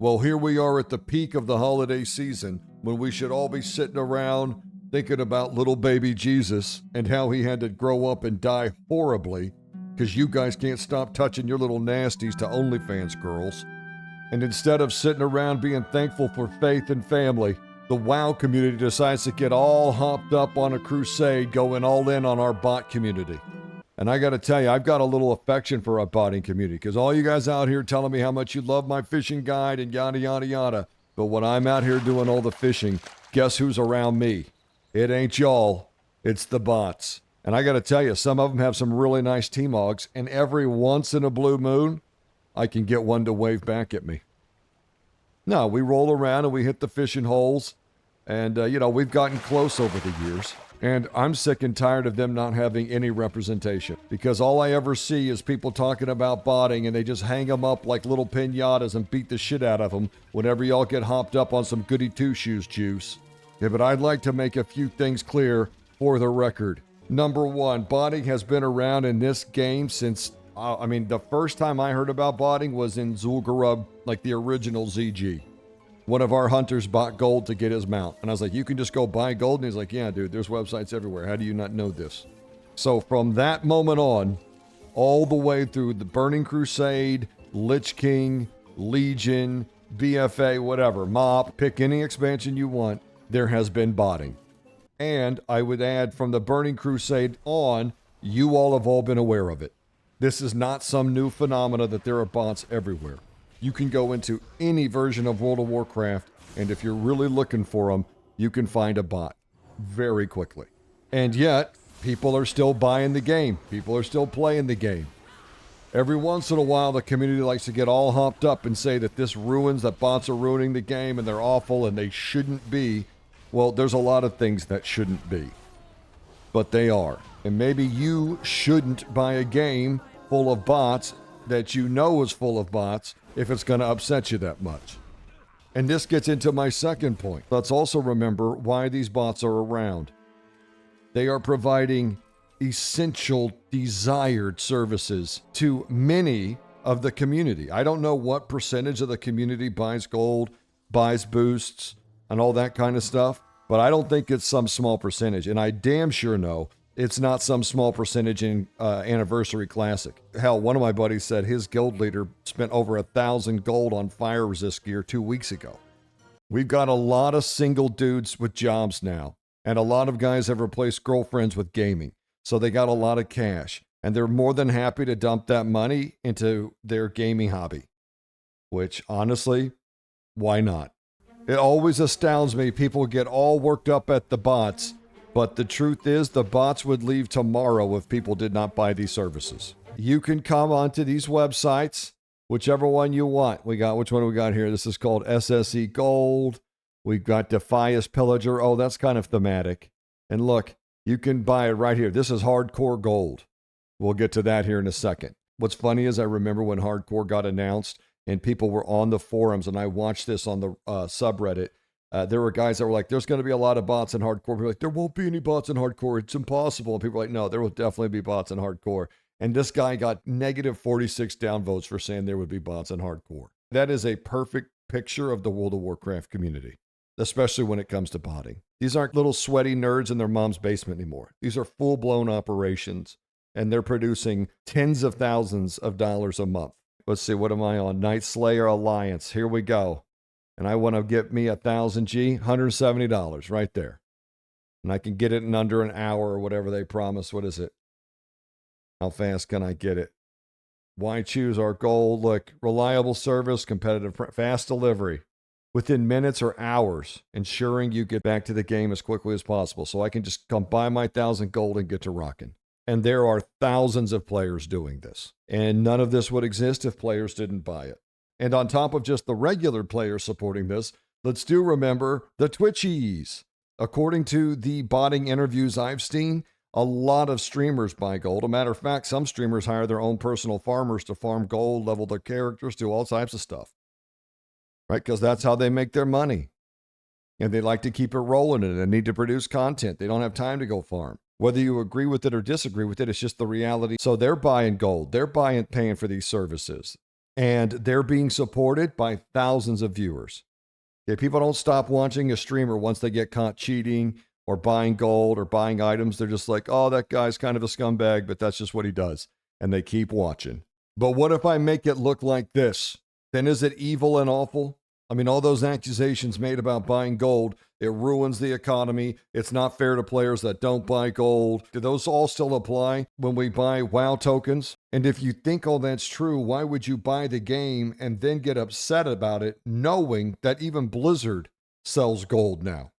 Well, here we are at the peak of the holiday season when we should all be sitting around thinking about little baby Jesus and how he had to grow up and die horribly because you guys can't stop touching your little nasties to OnlyFans girls. And instead of sitting around being thankful for faith and family, the WoW community decides to get all hopped up on a crusade going all in on our bot community. And I got to tell you, I've got a little affection for our botting community because all you guys out here telling me how much you love my fishing guide and yada, yada, yada. But when I'm out here doing all the fishing, guess who's around me? It ain't y'all, it's the bots. And I got to tell you, some of them have some really nice T-Mogs, and every once in a blue moon, I can get one to wave back at me. No, we roll around and we hit the fishing holes, and, we've gotten close over the years. And I'm sick and tired of them not having any representation because all I ever see is people talking about botting and they just hang them up like little piñatas and beat the shit out of them whenever y'all get hopped up on some goody two-shoes juice. Yeah, but I'd like to make a few things clear for the record. Number one, botting has been around in this game since, the first time I heard about botting was in Zul'Gurub, like the original ZG. One of our hunters bought gold to get his mount. And I was like, you can just go buy gold? And he's like, yeah, dude, there's websites everywhere. How do you not know this? So from that moment on, all the way through the Burning Crusade, Lich King, Legion, BFA, whatever, MOP, pick any expansion you want, there has been botting. And I would add from the Burning Crusade on, you all have all been aware of it. This is not some new phenomena that there are bots everywhere. You can go into any version of World of Warcraft, and if you're really looking for them, you can find a bot very quickly. And yet, people are still buying the game. People are still playing the game. Every once in a while, the community likes to get all hopped up and say that this ruins, that bots are ruining the game, and they're awful, and they shouldn't be. Well, there's a lot of things that shouldn't be. But they are. And maybe you shouldn't buy a game full of bots that you know is full of bots if it's going to upset you that much. And this gets into my second point. Let's also remember why these bots are around. They are providing essential, desired services to many of the community. I don't know what percentage of the community buys gold, buys boosts, and all that kind of stuff, but I don't think it's some small percentage. And I damn sure know it's not some small percentage in Anniversary Classic. Hell, one of my buddies said his guild leader spent over 1,000 gold on fire resist gear 2 weeks ago. We've got a lot of single dudes with jobs now, and a lot of guys have replaced girlfriends with gaming. So they got a lot of cash, and they're more than happy to dump that money into their gaming hobby. Which, honestly, why not? It always astounds me. People get all worked up at the bots. But the truth is, the bots would leave tomorrow if people did not buy these services. You can come onto these websites, whichever one you want. Which one do we got here? This is called SSE Gold. We've got Defias Pillager. Oh, that's kind of thematic. And look, you can buy it right here. This is Hardcore Gold. We'll get to that here in a second. What's funny is I remember when Hardcore got announced and people were on the forums, and I watched this on the subreddit. There were guys that were like, there's going to be a lot of bots in hardcore. People were like, there won't be any bots in hardcore. It's impossible. And people were like, no, there will definitely be bots in hardcore. And this guy got negative 46 downvotes for saying there would be bots in hardcore. That is a perfect picture of the World of Warcraft community, especially when it comes to botting. These aren't little sweaty nerds in their mom's basement anymore. These are full-blown operations, and they're producing tens of thousands of dollars a month. Let's see, what am I on? Night Slayer Alliance. Here we go. And I want to get me 1,000 G, $170 right there. And I can get it in under an hour or whatever they promise. What is it? How fast can I get it? Why choose our gold? Look, reliable service, competitive, fast delivery. Within minutes or hours, ensuring you get back to the game as quickly as possible. So I can just come buy my 1,000 gold and get to rocking. And there are thousands of players doing this. And none of this would exist if players didn't buy it. And on top of just the regular players supporting this, let's do remember the Twitchies. According to the botting interviews I've seen, a lot of streamers buy gold. As a matter of fact, some streamers hire their own personal farmers to farm gold, level their characters, do all types of stuff. Right? Because that's how they make their money. And they like to keep it rolling and they need to produce content. They don't have time to go farm. Whether you agree with it or disagree with it, it's just the reality. So they're buying gold. They're paying for these services. And they're being supported by thousands of viewers. Okay, people don't stop watching a streamer once they get caught cheating or buying gold or buying items. They're just like, oh, that guy's kind of a scumbag, but that's just what he does. And they keep watching. But what if I make it look like this? Then is it evil and awful? I mean, all those accusations made about buying gold, it ruins the economy. It's not fair to players that don't buy gold. Do those all still apply when we buy WoW tokens? And if you think all that's true, why would you buy the game and then get upset about it, knowing that even Blizzard sells gold now?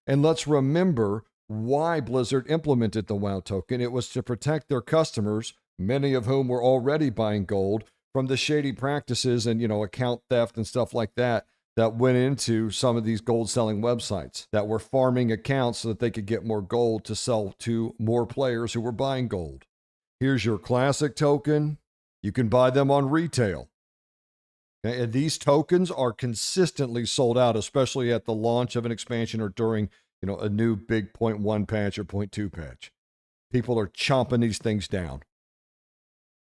And let's remember why Blizzard implemented the WoW token. It was to protect their customers, many of whom were already buying gold, from the shady practices and, account theft and stuff like that went into some of these gold selling websites that were farming accounts so that they could get more gold to sell to more players who were buying gold. Here's your classic token. You can buy them on retail. Okay? And these tokens are consistently sold out, especially at the launch of an expansion or during, a new big 0.1 patch or 0.2 patch. People are chomping these things down.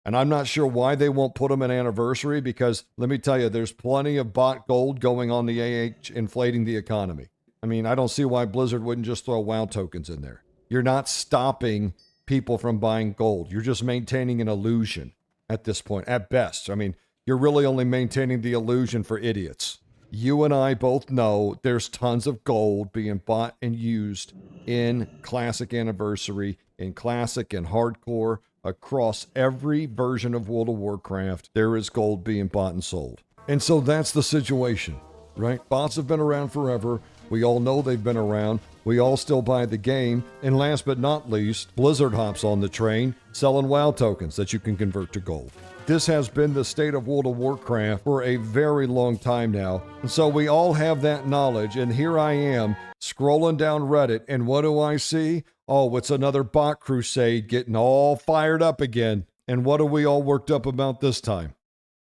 And I'm not sure why they won't put them in anniversary, because let me tell you, there's plenty of bot gold going on the AH inflating the economy. I mean, I don't see why Blizzard wouldn't just throw WoW tokens in there. You're not stopping people from buying gold. You're just maintaining an illusion at this point, at best. I mean, you're really only maintaining the illusion for idiots. You and I both know there's tons of gold being bought and used in Classic Anniversary, in Classic and Hardcore. Across every version of World of Warcraft, there is gold being bought and sold. And so that's the situation, right? Bots have been around forever. We all know they've been around. We all still buy the game. And last but not least, Blizzard hops on the train, selling WoW tokens that you can convert to gold. This has been the state of World of Warcraft for a very long time now. And so we all have that knowledge. And here I am scrolling down Reddit. And what do I see? Oh, it's another bot crusade getting all fired up again. And what are we all worked up about this time?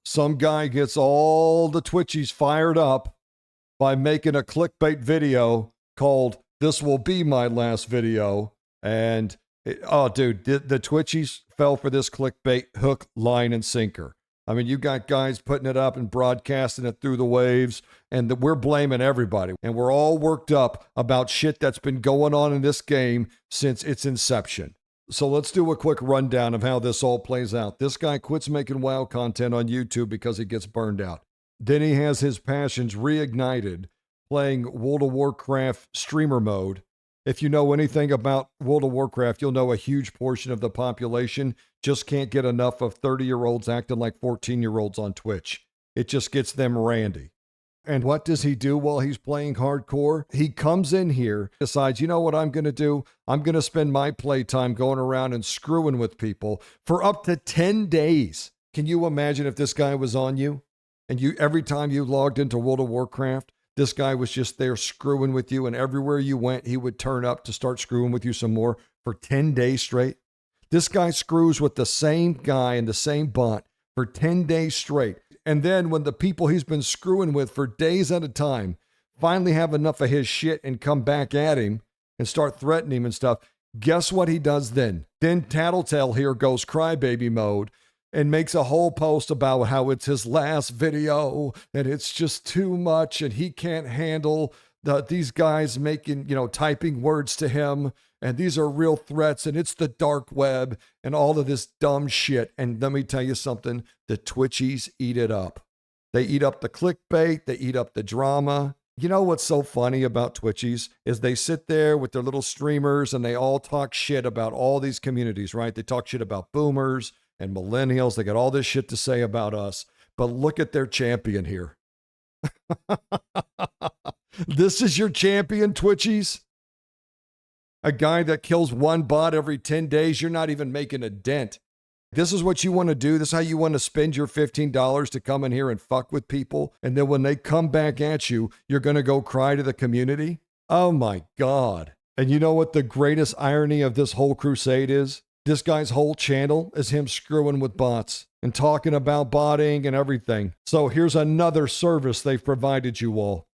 Some guy gets all the Twitchies fired up by making a clickbait video called "This Will Be My Last Video." And, the Twitchies fell for this clickbait hook, line, and sinker. I mean, you got guys putting it up and broadcasting it through the waves, and we're blaming everybody. And we're all worked up about shit that's been going on in this game since its inception. So let's do a quick rundown of how this all plays out. This guy quits making WoW content on YouTube because he gets burned out. Then he has his passions reignited playing World of Warcraft streamer mode. If you know anything about World of Warcraft, you'll know a huge portion of the population just can't get enough of 30-year-olds acting like 14-year-olds on Twitch. It just gets them randy. And what does he do while he's playing hardcore? He comes in here, decides, you know what I'm going to do? I'm going to spend my playtime going around and screwing with people for up to 10 days. Can you imagine if this guy was on you? And every time you logged into World of Warcraft, this guy was just there screwing with you, and everywhere you went, he would turn up to start screwing with you some more for 10 days straight. This guy screws with the same guy and the same bot for 10 days straight. And then when the people he's been screwing with for days at a time finally have enough of his shit and come back at him and start threatening him and stuff, guess what he does then? Then Tattletale here goes crybaby mode and makes a whole post about how it's his last video and it's just too much and he can't handle these guys making, typing words to him, and these are real threats and it's the dark web and all of this dumb shit. And let me tell you something, the Twitchies eat it up. They eat up the clickbait, they eat up the drama. You know what's so funny about Twitchies is they sit there with their little streamers and they all talk shit about all these communities, right? They talk shit about boomers and millennials. They got all this shit to say about us, but look at their champion here. This is your champion, Twitchies? A guy that kills one bot every 10 days. You're not even making a dent. This is what you want to do. This is how you want to spend your $15 to come in here and fuck with people. And then when they come back at you, you're going to go cry to the community. Oh my God. And you know what the greatest irony of this whole crusade is? This guy's whole channel is him screwing with bots and talking about botting and everything. So here's another service they've provided you all,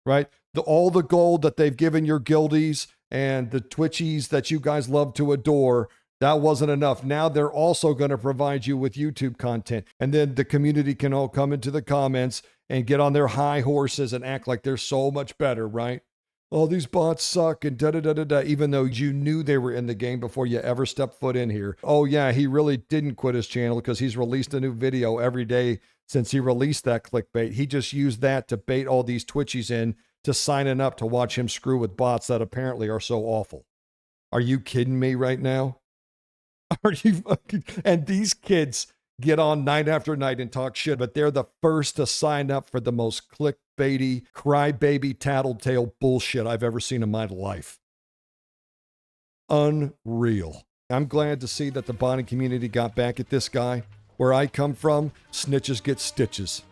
right? All the gold that they've given your guildies and the Twitchies that you guys love to adore, That wasn't enough. Now they're also going to provide you with YouTube content. And then the community can all come into the comments and get on their high horses and act like they're so much better, right? Oh, these bots suck and da-da-da-da-da, even though you knew they were in the game before you ever stepped foot in here. Oh, yeah, he really didn't quit his channel because he's released a new video every day since he released that clickbait. He just used that to bait all these Twitchies in to signing up to watch him screw with bots that apparently are so awful. Are you kidding me right now? Are you fucking... And these kids get on night after night and talk shit, but they're the first to sign up for the most clickbaity, crybaby, tattletale bullshit I've ever seen in my life. Unreal. I'm glad to see that the botting community got back at this guy. Where I come from, snitches get stitches.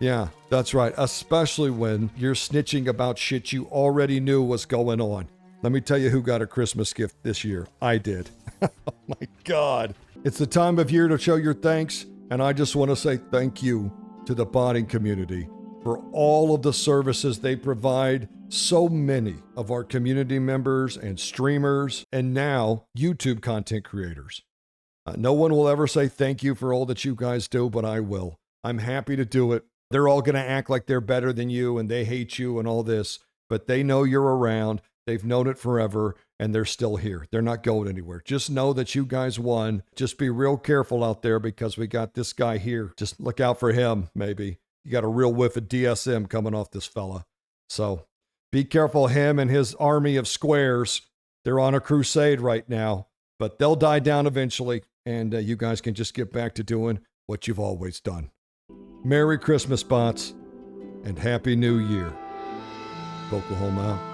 Yeah, that's right, especially when you're snitching about shit you already knew was going on. Let me tell you who got a Christmas gift this year. I did. Oh my God. It's the time of year to show your thanks, and I just want to say thank you to the botting community for all of the services they provide so many of our community members and streamers, and now YouTube content creators. No one will ever say thank you for all that you guys do, but I will. I'm happy to do it. They're all going to act like they're better than you and they hate you and all this, but they know you're around. They've known it forever, and they're still here. They're not going anywhere. Just know that you guys won. Just be real careful out there because we got this guy here. Just look out for him, maybe. You got a real whiff of DSM coming off this fella. So be careful, him and his army of squares. They're on a crusade right now, but they'll die down eventually, and you guys can just get back to doing what you've always done. Merry Christmas, bots, and Happy New Year. Oklahoma out.